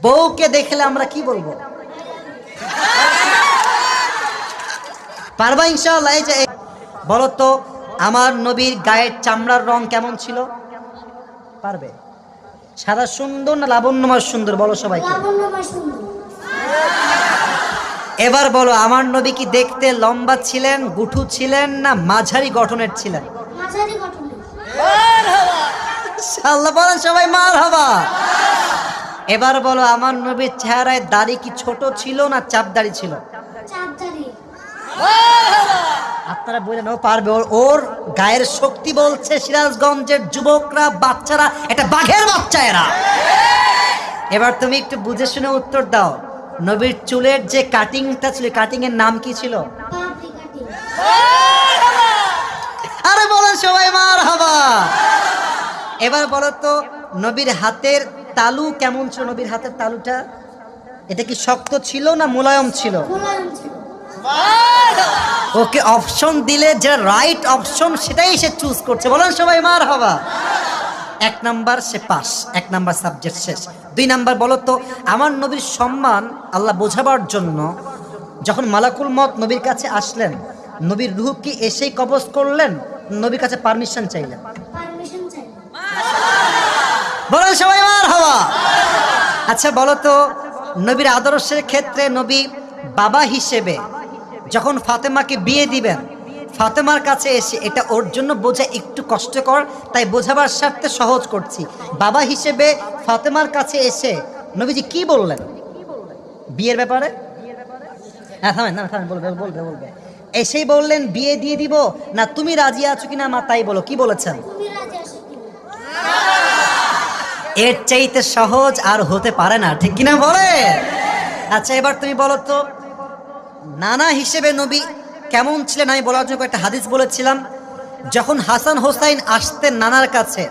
বউকে দেখলে আমরা কি বলবো? পারবা ইনশাআল্লাহ? এই যে বলো তো, আমার নবীর গায়ের চামড়ার রং কেমন ছিল? পারবে? সাদা সুন্দর না লাবণ্যময় সুন্দর? বলো সবাইকে। এবার বলো, আমার নবী কি দেখতে লম্বা ছিলেন, গুঠু ছিলেন, না মাঝারি গঠনের ছিলেন? আল্লাহ বলেন সবাই মারহাবা। এবার বলো, আমার নবীর চেহারায় দাড়ি কি ছোট ছিল না চাপ দাড়ি ছিল? আপনারা বললেন ও পারবে, ওর গায়ের শক্তি বলছে সিরাজগঞ্জের যুবকরা, বাচ্চারা, এটা বাঘের বাচ্চা এরা। এবার তুমি একটু বুঝে শুনে উত্তর দাও, নবীর চুলের যে কাটিংটা ছিল, কাটিং এর নাম কি ছিল? আরে বলেন সবাই মারহাবা। এবার বলো তো, নবীর হাতের তালু কেমন ছিল? নবীর হাতের তালুটা এটা কি শক্ত ছিল না মোলায়েম ছিল? ওকে অপশন দিলে যেটা রাইট অপশন সেটাই সে চুজ করছে। বলেন সবাই মারহাবা। 1 নাম্বার সে পাস, 1 নাম্বার সাবজেক্ট শেষ। 2 নাম্বার বলো তো, আমার নবীর সম্মান আল্লাহ বোঝাবার জন্য যখন মালাকুল মত নবীর কাছে আসলেন, নবীর রূহ কি এসেই কবজ করলেন, নবীর কাছে পারমিশন চাইলেন? বলেন সবাই মারহাবা। আচ্ছা বলো তো, নবীর আদর্শের ক্ষেত্রে নবী বাবা হিসেবে যখন ফাতেমাকে বিয়ে দিবেন, ফাতেমার কাছে এসে, এটা ওর জন্য বোঝা একটু কষ্টকর, তাই বোঝাবার স্বার্থে সহজ করছি, বাবা হিসেবে ফাতেমার কাছে এসে নবীজি কি বললেন বিয়ের ব্যাপারে? বলবে এসেই বললেন বিয়ে দিয়ে দিব, না তুমি রাজি আছো কিনা মা তাই বলো, কি বলেছেন? এর চাইতে সহজ আর হতে পারে না, ঠিক কিনা বলে? আচ্ছা এবার তুমি বলো তো, নানা হিসেবে নবী কেমন ছিলেন? আমি বলার জন্য একটা হাদিস বলেছিলাম, যখন হাসান হোসাইন আসতেন নানার কাছে,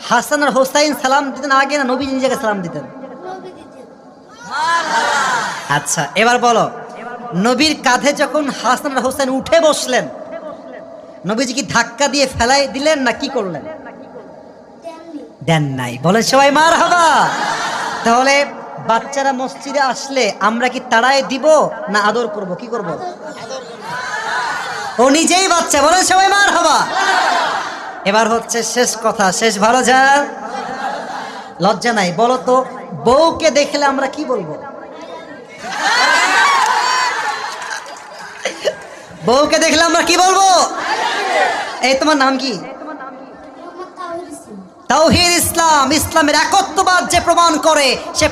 হাসান আর হোসাইন সালাম দিতেন আগে না নবী নিজেকে সালাম দিতেন? আচ্ছা এবার বলো, নবীর কাঁধে যখন হাসান আর হোসাইন উঠে বসলেন, নবীজি কি ধাক্কা দিয়ে ফেলাই দিলেন না কি করলেন? দেন নাই। বলেন সবাই মারহাবা। তাহলে বাচ্চারা মসজিদে আসলে আমরা কি তাড়ায় দিব না আদর করব? কি করব? ও নিজেই বাচ্চা। বলেন সবাই মারহাবা। এবার হচ্ছে শেষ কথা, শেষ ভালো যা, লজ্জা নাই। বলো তো, বউকে দেখলে আমরা কি বলবো? বউকে দেখলে আমরা কি বলবো? এই তোমার নাম কি? তাওহীদ ইসলাম। ইসলামের একত্ববাদ যে প্রমাণ করে সে